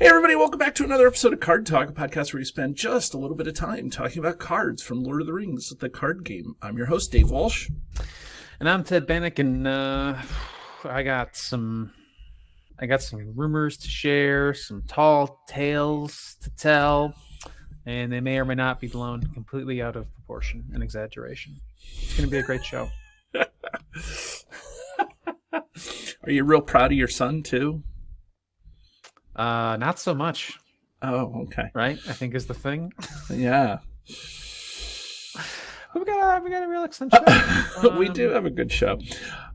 Hey everybody, welcome back to another episode of Card Talk, a podcast where we spend just a little bit of time talking about cards from Lord of the Rings, the card game. I'm your host, Dave Walsh. And I'm Ted Bannock, and I got some rumors to share, some tall tales to tell, and they may or may not be blown completely out of proportion and exaggeration. It's going to be a great show. Are you real proud of your son too? Not so much. Oh, okay. Right? I think is the thing. Yeah. We got a real extension. We do have a good show.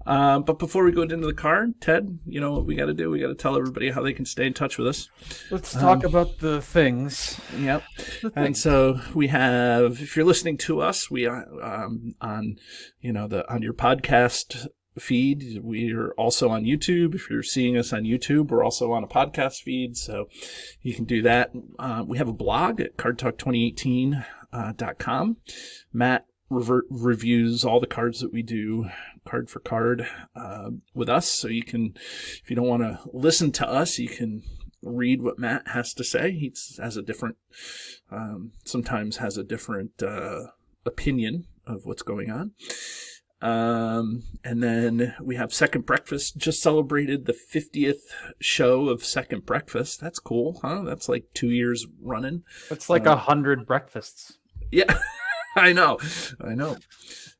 But before we go into the card, Ted, you know what we got to do? We got to tell everybody how they can stay in touch with us. Let's talk about the things. Yep. And so we have, if you're listening to us, we are on your podcast feed. We're also on YouTube. If you're seeing us on YouTube, we're also on a podcast feed, so you can do that. We have a blog at cardtalk2018.com. Matt reviews all the cards that we do card for card with us, so you can, if you don't want to listen to us, you can read what Matt has to say. He has a different sometimes has a different opinion of what's going on. And then we have Second Breakfast. Just celebrated the 50th show of Second Breakfast. That's cool, huh? That's like 2 years running. That's like 100 breakfasts. Yeah, I know.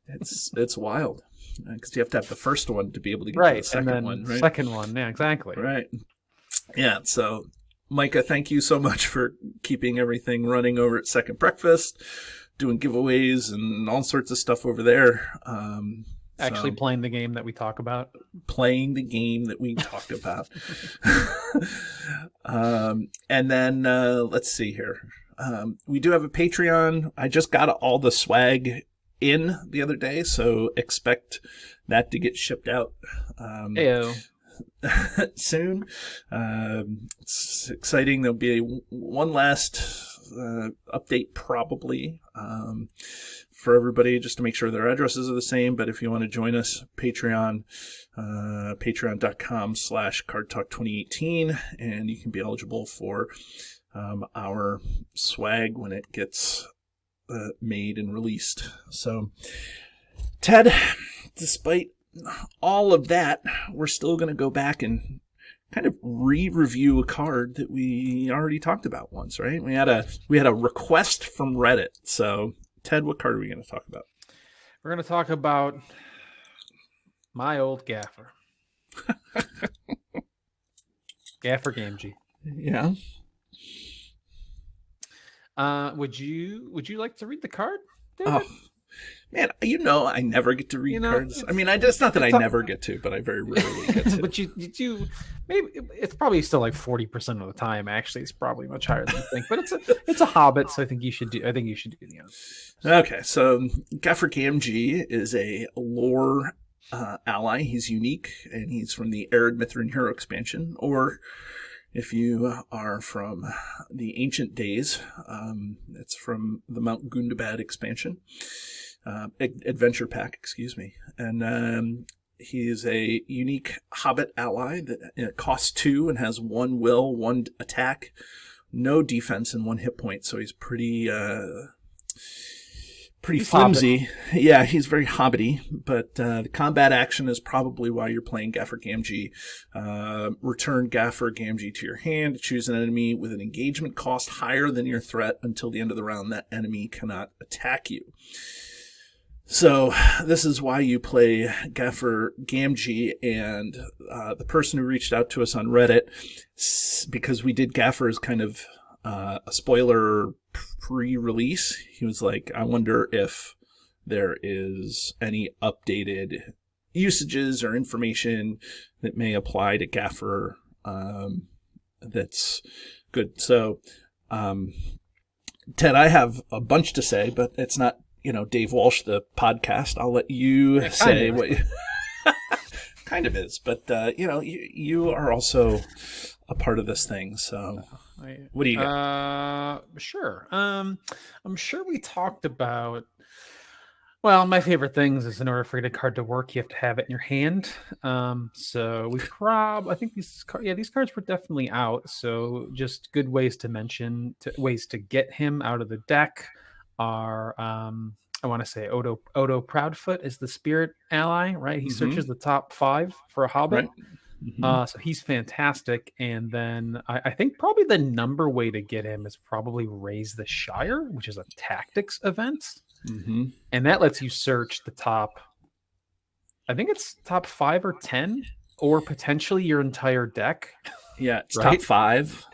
It's wild because you have to have the first one to be able to get to the second one, right? Second one, yeah, exactly. Right. Yeah. So, Micah, thank you so much for keeping everything running over at Second Breakfast, doing giveaways and all sorts of stuff over there. Actually playing the game that we talk about. And then let's see here. We do have a Patreon. I just got all the swag in the other day, so expect that to get shipped out soon. It's exciting. There'll be one last update probably for everybody, just to make sure their addresses are the same. But if you want to join us, Patreon, patreon.com/cardtalk2018, and you can be eligible for our swag when it gets made and released. So, Ted, despite all of that, we're still going to go back and kind of re-review a card that we already talked about once, right? We had a request from Reddit. So, Ted, what card are we going to talk about? We're going to talk about my old Gaffer. Gaffer Gamgee. Yeah. Would you like to read the card, David? Oh, man, I never get to read cards. I mean, it's not that I never get to, but I very rarely get to. But you do. Maybe it's probably still like 40% of the time. Actually, it's probably much higher than you think. But it's a Hobbit, so I think you should do the honors. Okay, so Gaffer Gamgee is a lore ally. He's unique, and he's from the Arid Mithrin Hero expansion, or if you are from the ancient days, it's from the Mount Gundabad expansion, adventure pack, excuse me. And he is a unique Hobbit ally that costs 2 and has 1 will, 1 attack, no defense, and 1 hit point. So he's pretty flimsy. Hobbit. Yeah, he's very hobbity, but the combat action is probably why you're playing Gaffer Gamgee. Return Gaffer Gamgee to your hand. Choose an enemy with an engagement cost higher than your threat until the end of the round. That enemy cannot attack you. So this is why you play Gaffer Gamgee, and the person who reached out to us on Reddit, because we did Gaffer as kind of a spoiler pre-release, he was like, I wonder if there is any updated usages or information that may apply to Gaffer that's good. So, Ted, I have a bunch to say, but it's not, Dave Walsh, the podcast. I'll let you say what kind of is, but you are also a part of this thing. So what do you got? Sure. I'm sure we talked about Well, my favorite things is in order for a card to work, you have to have it in your hand. So I think these cards were definitely out. So just good ways to mention, ways to get him out of the deck are, I want to say Odo Proudfoot is the spirit ally, right? He Mm-hmm. searches the top 5 for a Hobbit. Right. Mm-hmm. So he's fantastic. And then I think probably the number way to get him is probably Raise the Shire, which is a tactics event. Mm-hmm. And that lets you search the top, I think it's top 5 or 10, or potentially your entire deck, Yeah, it's top right? 5.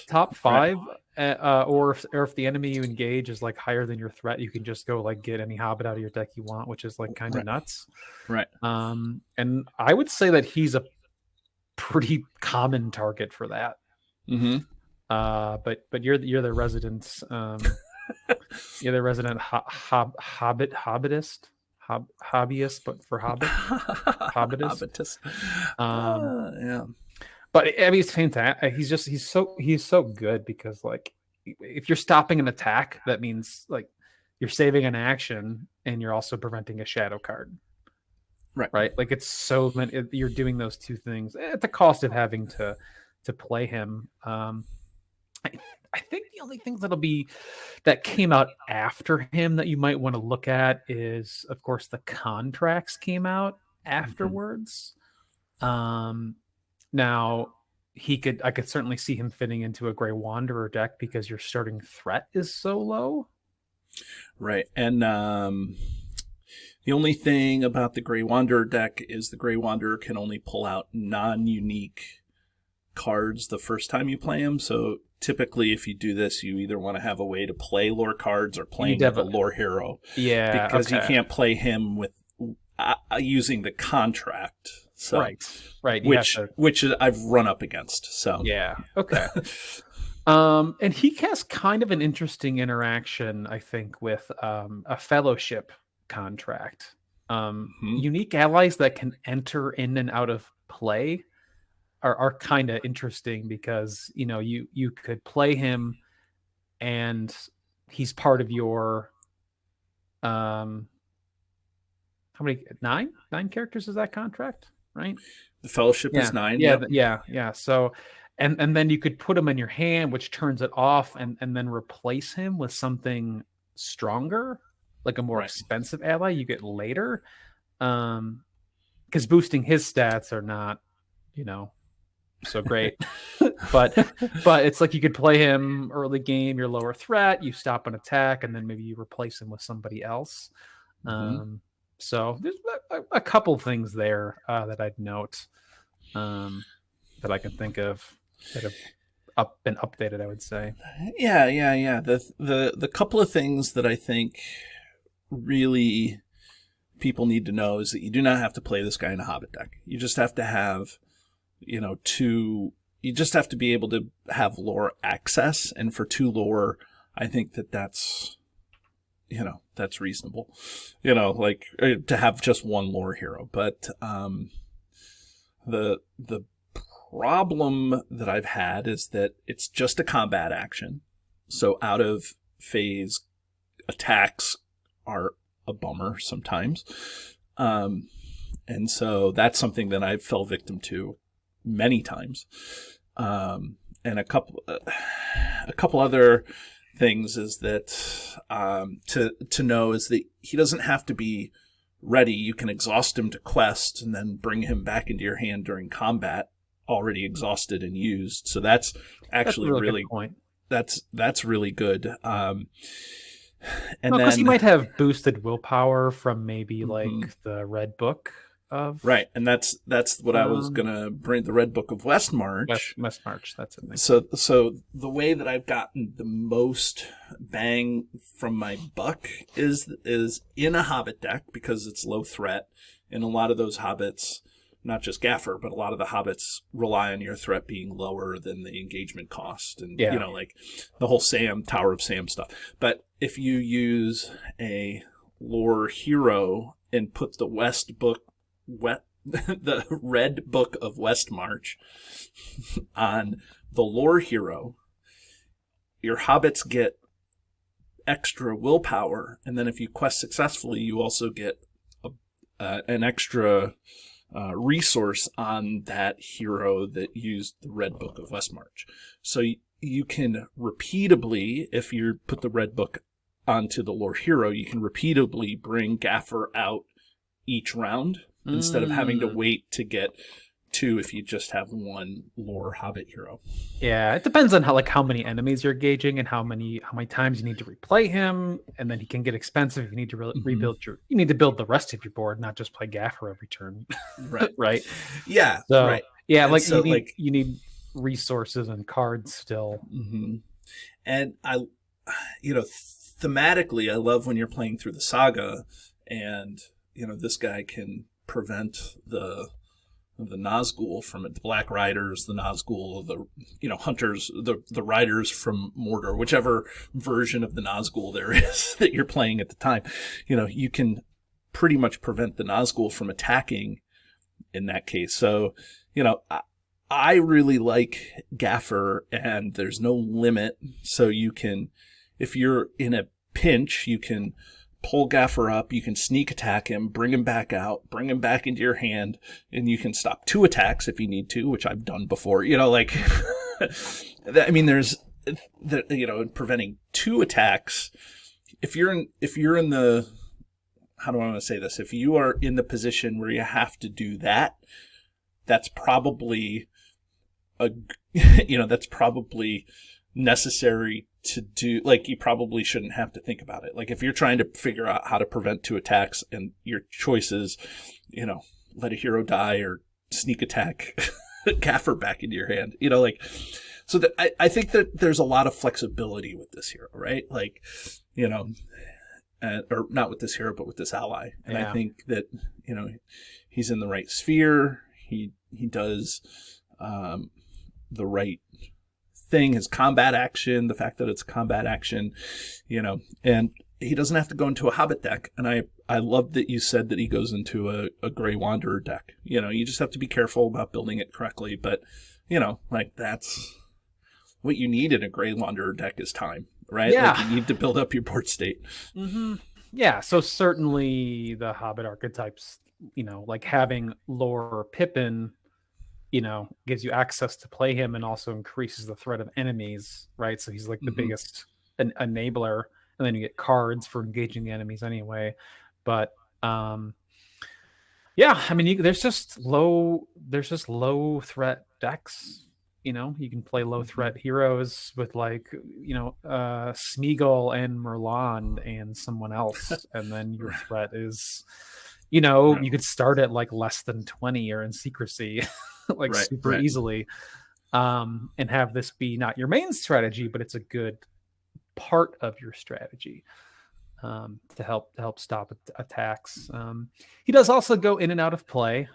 Top Right. 5, or if the enemy you engage is like higher than your threat, you can just go like get any Hobbit out of your deck you want, which is like kind of Right. nuts. Right. And I would say that he's a pretty common target for that. Mm-hmm. But you're the resident you're the resident hobbitist, hobbyist, but for hobbitist. Habitus. Um, Yeah. but I mean, it's fantastic. He's so good because like if you're stopping an attack, that means like you're saving an action and you're also preventing a shadow card, Right. right? Like it's so many. You're doing those two things at the cost of having to play him. I, I think the only things that came out after him that you might want to look at is, of course, the contracts came out Mm-hmm. afterwards. Now I could certainly see him fitting into a Grey Wanderer deck because your starting threat is so low. Right. And the only thing about the Grey Wanderer deck is the Grey Wanderer can only pull out non-unique cards the first time you play him. So typically, if you do this, you either want to have a way to play lore cards or You need playing to with have a lore hero, yeah, because you okay. can't play him with using the contract. So Right. Right. You have which to which I've run up against. So yeah. Okay. And he has kind of an interesting interaction, I think, with a fellowship contract. mhm. Unique allies that can enter in and out of play are kind of interesting because you could play him and he's part of your um how many nine characters is that contract, right? The Fellowship is Yeah, 9. yeah, Yep. yeah. So, and then you could put him in your hand, which turns it off, and then replace him with something stronger, like a more Right. expensive ally you get later. Because boosting his stats are not, you know, so great. but but it's like you could play him early game, your lower threat, you stop an attack, and then maybe you replace him with somebody else. Mm-hmm. So there's a couple things there that I'd note, that I can think of that have been updated, I would say. Yeah. The couple of things that I think really people need to know is that you do not have to play this guy in a Hobbit deck. You just have to have, you just have to be able to have lore access. And for 2 lore, I think that's, that's reasonable, like to have just 1 lore hero. But the problem that I've had is that it's just a combat action. So out of phase attacks are a bummer sometimes. And so that's something that I've fell victim to many times. And a couple other things is that to know is that he doesn't have to be ready. You can exhaust him to quest and then bring him back into your hand during combat, already exhausted and used. So that's actually That's a really good point. that's really good. And Because he then might have boosted willpower from maybe mhm. like the red book of Right, and that's what I was um, gonna bring, the Red Book of Westmarch. West March. That's it. Thank you. So the way that I've gotten the most bang from my buck is in a Hobbit deck because it's low threat, and a lot of those Hobbits, not just Gaffer, but a lot of the Hobbits rely on your threat being lower than the engagement cost, and Yeah. like the whole Tower of Sam stuff. But if you use a lore hero and put the the Red Book of Westmarch on the lore hero, your hobbits get extra willpower, and then if you quest successfully, you also get an extra resource on that hero that used the Red Book of Westmarch. So you can repeatably, if you put the Red Book onto the lore hero, you can repeatably bring Gaffer out each round instead of having to wait to get two if you just have one lore Hobbit hero. Yeah, it depends on how many enemies you're gauging and how many times you need to replay him, and then he can get expensive if you need to rebuild you need to build the rest of your board, not just play Gaffer every turn. Right. Right. Yeah. So, right. Yeah, And like so, you need resources and cards still. Mm-hmm. And thematically, I love when you're playing through the saga, and this guy can prevent the Nazgul from it, the Black Riders, the Nazgul, the hunters, the riders from Mordor, whichever version of the Nazgul there is that you're playing at the time. You can pretty much prevent the Nazgul from attacking in that case. So, I really like Gaffer, and there's no limit. So you can, if you're in a pinch, you can pull Gaffer up, you can sneak attack him, bring him back out, bring him back into your hand, and you can stop 2 attacks if you need to, which I've done before. There's preventing 2 attacks. If you're in the, how do I want to say this? If you are in the position where you have to do that, that's probably that's probably necessary to do. Like, you probably shouldn't have to think about it. Like, if you're trying to figure out how to prevent 2 attacks and your choices, let a hero die or sneak attack Gaffer back into your hand, so that I think that there's a lot of flexibility with this hero, right? Like, or not with this hero, but with this ally. And I think that, he's in the right sphere. He does, the right thing, his combat action, the fact that it's combat action, and he doesn't have to go into a Hobbit deck. And I love that you said that he goes into a Grey Wanderer deck. You just have to be careful about building it correctly. But, that's what you need in a Grey Wanderer deck is time, right? Yeah. Like, you need to build up your board state. Mm-hmm. Yeah, so certainly the Hobbit archetypes, like having lore Pippin, gives you access to play him and also increases the threat of enemies, right? So he's like the biggest enabler, and then you get cards for engaging the enemies anyway. But there's just low threat decks. You can play low threat heroes with Smeagol and Merlon and someone else, and then your threat is, you could start at less than 20 or in secrecy. Super easily, and have this be not your main strategy, but it's a good part of your strategy to help stop attacks. He does also go in and out of play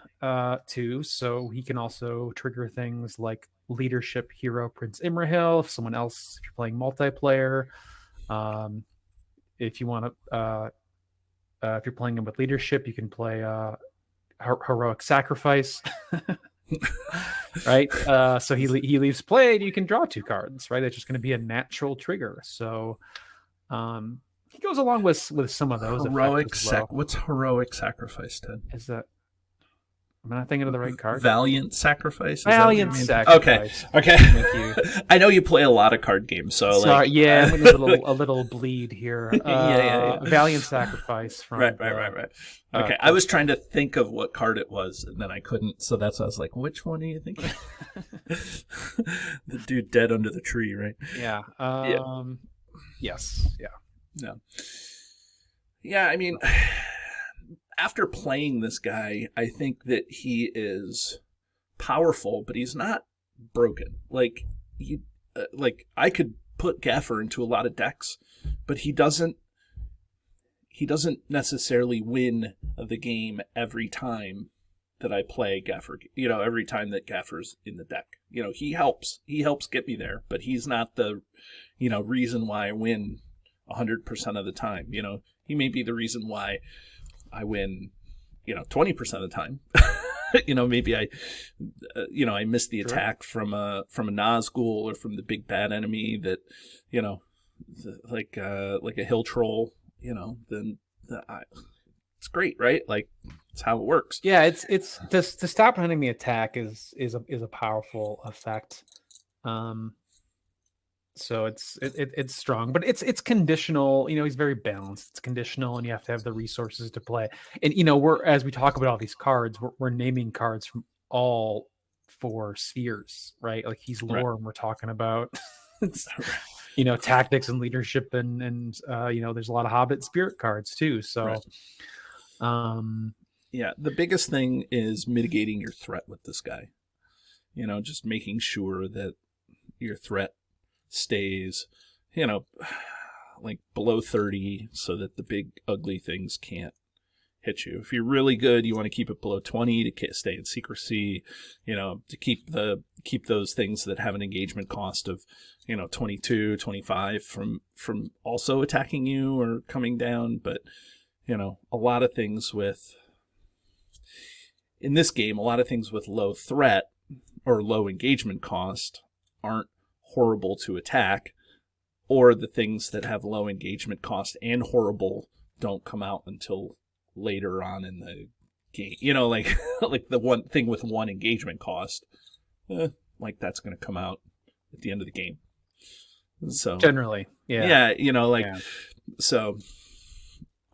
too, so he can also trigger things like leadership hero Prince Imrahil if you're playing multiplayer. If you want to, if you're playing him with leadership, you can play heroic sacrifice. Right, so he leaves played, you can draw 2 cards, right? It's just going to be a natural trigger. So he goes along with some of those heroic what's heroic sacrifice, Ted? Is that, am I not thinking of the right card? Valiant sacrifice. Valiant sacrifice. Okay. Thank you. I know you play a lot of card games, so sorry, I'm a little bleed here. Yeah. Valiant sacrifice from right. Okay, I was trying to think of what card it was, and then I couldn't, so that's why I was like, which one are you thinking? The dude dead under the tree, right? Yeah. Yes. Yeah. No. Yeah, after playing this guy, I think that he is powerful, but he's not broken. I could put Gaffer into a lot of decks, but he doesn't necessarily win the game every time that I play Gaffer. Every time that Gaffer's in the deck, he helps get me there, but he's not the, reason why I win 100% of the time. He may be the reason why I win, 20% of the time. Maybe I missed the attack from a Nazgul or from the big bad enemy that, like a hill troll, then it's great, right? Like it's how it works. Yeah, it's to stop an enemy attack is a powerful effect. Um, so it's strong, but it's conditional. He's very balanced. It's conditional, and you have to have the resources to play. And we're as we talk about all these cards, we're naming cards from all four spheres, right? Like he's Right. lore, and we're talking about it's, tactics and leadership, and there's a lot of Hobbit spirit cards too. So, Right. um, Yeah, the biggest thing is mitigating your threat with this guy. Just making sure that your threat stays, like below 30 so that the big ugly things can't hit you. If you're really good, you want to keep it below 20 to stay in secrecy, to keep those things that have an engagement cost of, 22, 25 from also attacking you or coming down. But, a lot of things in this game, a lot of things with low threat or low engagement cost aren't horrible to attack, or the things that have low engagement cost and horrible don't come out until later on in the game. Like like the one thing with one engagement cost, like that's going to come out at the end of the game. So generally, yeah. Yeah. So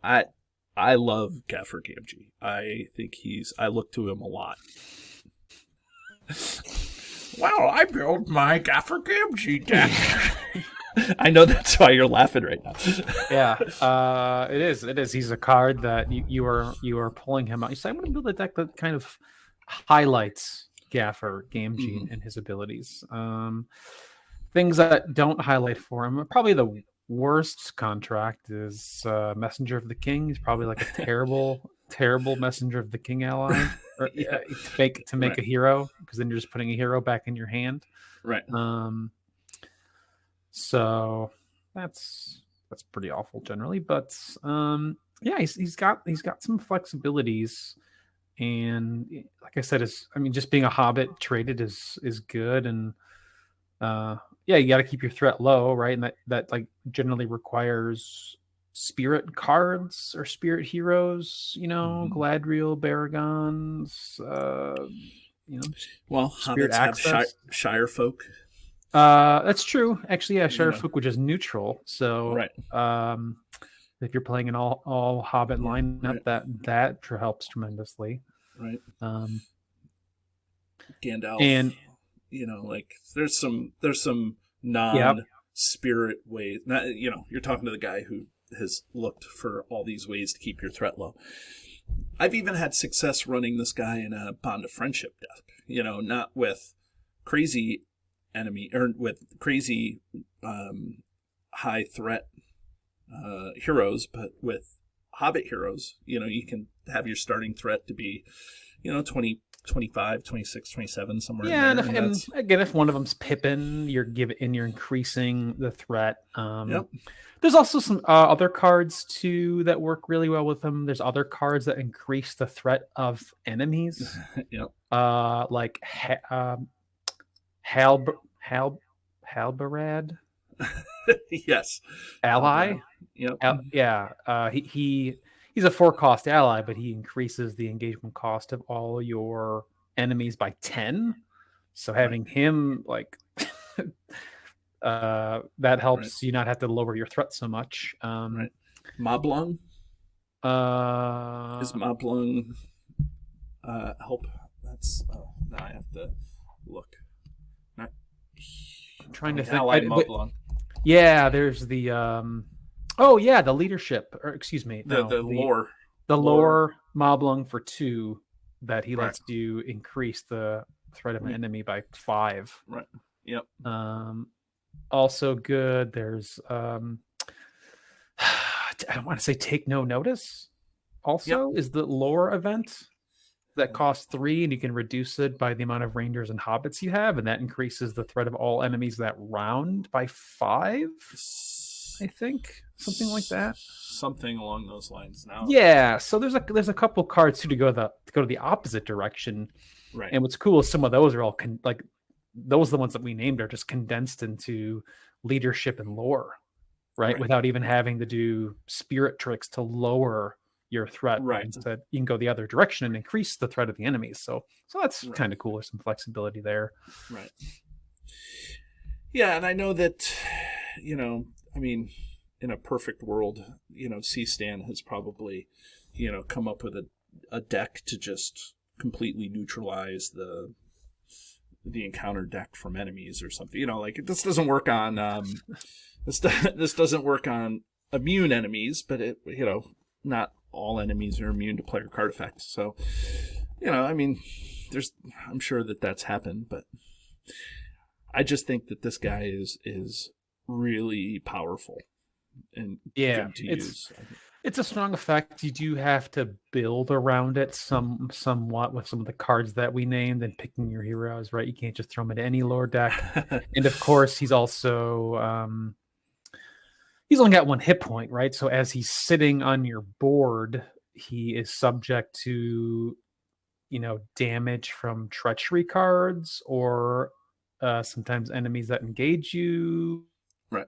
I love Gaffer Gamgee. I think I look to him a lot. Well, I built my Gaffer Gamgee deck. I know that's why you're laughing right now. Yeah, it is. He's a card that you are pulling him out. You say, I'm going to build a deck that kind of highlights Gaffer Gamgee and his abilities. Things that don't highlight for him, probably the worst contract is Messenger of the King. He's probably like a terrible Messenger of the King ally, or, Yeah. to make a hero, because then you're just putting a hero back in your hand. Right. So that's pretty awful generally, but yeah, he's got some flexibilities, and like I said, just being a Hobbit traded is good, and yeah, you got to keep your threat low, right? And that like generally requires spirit cards or spirit heroes, Galadriel, Baragons, well, spirit hobbits have access. Shire folk. That's true. Actually, yeah, Shire folk, which is neutral. So, right. If you're playing an all Hobbit lineup, right. that helps tremendously. Right. Gandalf, and like there's some non-spirit ways. Not, you're talking to the guy who has looked for all these ways to keep your threat low. I've even had success running this guy in a Bond of Friendship deck. Not with crazy enemy or with crazy high threat heroes, but with Hobbit heroes. You can have your starting threat to be 20, 25, 26, 27, somewhere in there. And again, if one of them's Pippin, you're increasing the threat. Yep. There's also some other cards too that work really well with them. There's other cards that increase the threat of enemies. Yep. Like Halbarad. Yes. Ally. Yep. He's a 4-cost ally, but he increases the engagement cost of all your enemies by 10. So having him like that helps you not have to lower your threat so much. Right. Moblung. Is Moblung help? That's now I have to look. I'm trying to think. Ally Moblung. Yeah, there's the the leadership, or excuse me, the lore. The lore Moblung for 2 that he lets you increase the threat of an enemy by 5. Right. Yep. Also good. There's I want to say Take No Notice. Also, is the lore event that costs 3, and you can reduce it by the amount of rangers and hobbits you have, and that increases the threat of all enemies that round by 5. I think something like that. Something along those lines. Now, yeah. So there's a couple cards too to go to the opposite direction. Right. And what's cool is some of those are all those are the ones that we named are just condensed into leadership and lore. right? Without even having to do spirit tricks to lower your threat. Right. Instead, you can go the other direction and increase the threat of the enemies. So that's kind of cool. There's some flexibility there. Right. Yeah, and I know that, I mean, in a perfect world, C-Stan has probably, come up with a deck to just completely neutralize the encounter deck from enemies or something. Like this doesn't work on this doesn't work on immune enemies, but it not all enemies are immune to player card effects. So I mean, I'm sure that's happened, but I just think that this guy is really powerful and good to use. It's a strong effect. You do have to build around it somewhat with some of the cards that we named and picking your heroes, right? You can't just throw them into any lore deck. And of course, he's also he's only got 1 hit point, right? So as he's sitting on your board, he is subject to damage from treachery cards or sometimes enemies that engage you. Right.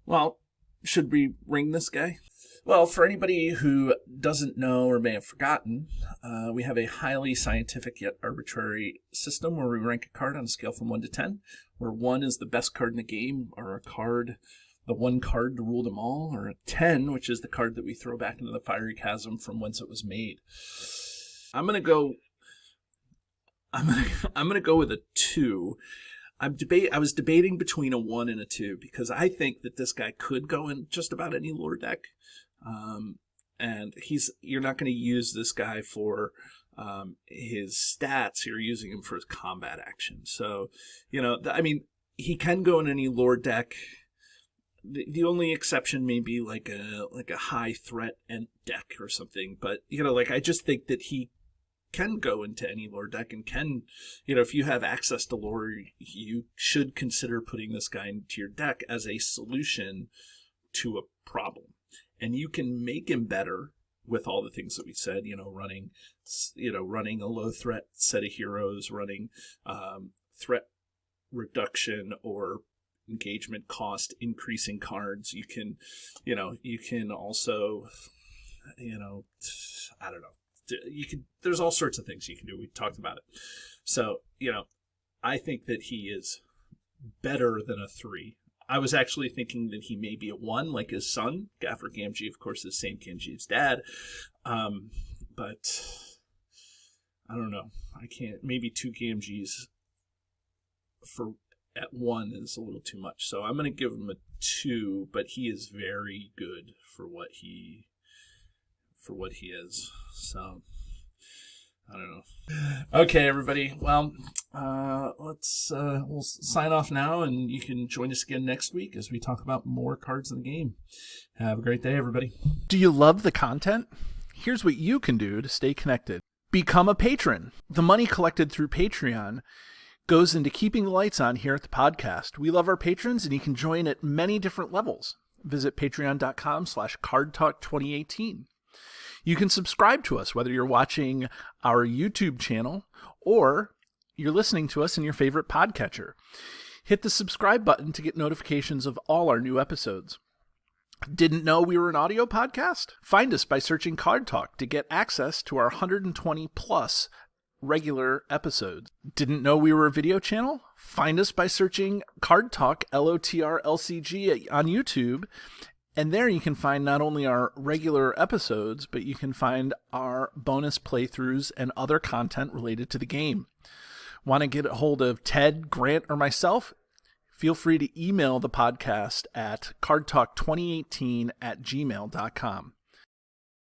Well, should we ring this guy? Well, for anybody who doesn't know or may have forgotten, we have a highly scientific yet arbitrary system where we rank a card on a scale from 1 to 10, where 1 is the best card in the game, or the one card to rule them all, or a 10, which is the card that we throw back into the fiery chasm from whence it was made. I'm gonna go with a 2. I was debating between a 1 and a 2 because I think that this guy could go in just about any lore deck. And you're not going to use this guy for his stats. You're using him for his combat action. So, I mean, he can go in any lore deck. The only exception may be like a high threat end deck or something. But, I just think that he can go into any lore deck and can, if you have access to lore, you should consider putting this guy into your deck as a solution to a problem. And you can make him better with all the things that we said, running a low threat set of heroes, running threat reduction or engagement cost increasing cards. You can also, I don't know. There's all sorts of things you can do. We talked about it. So, I think that he is better than a 3. I was actually thinking that he may be a 1, like his son, Gaffer Gamgee, of course, is Sam Gamgee's dad. But I don't know. I can't. Maybe 2 Gamgees at 1 is a little too much. So I'm going to give him a 2, but he is very good for what he is. So I don't know. Okay, everybody. Well, we'll sign off now, and you can join us again next week as we talk about more cards in the game. Have a great day, everybody. Do you love the content? Here's what you can do to stay connected. Become a patron. The money collected through Patreon goes into keeping the lights on here at the podcast. We love our patrons, and you can join at many different levels. Visit patreon.com/cardtalk2018. You can subscribe to us, whether you're watching our YouTube channel or you're listening to us in your favorite podcatcher. Hit the subscribe button to get notifications of all our new episodes. Didn't know we were an audio podcast? Find us by searching Card Talk to get access to our 120 plus regular episodes. Didn't know we were a video channel? Find us by searching Card Talk LOTR LCG on YouTube. And there you can find not only our regular episodes, but you can find our bonus playthroughs and other content related to the game. Want to get a hold of Ted, Grant, or myself? Feel free to email the podcast at cardtalk2018@gmail.com.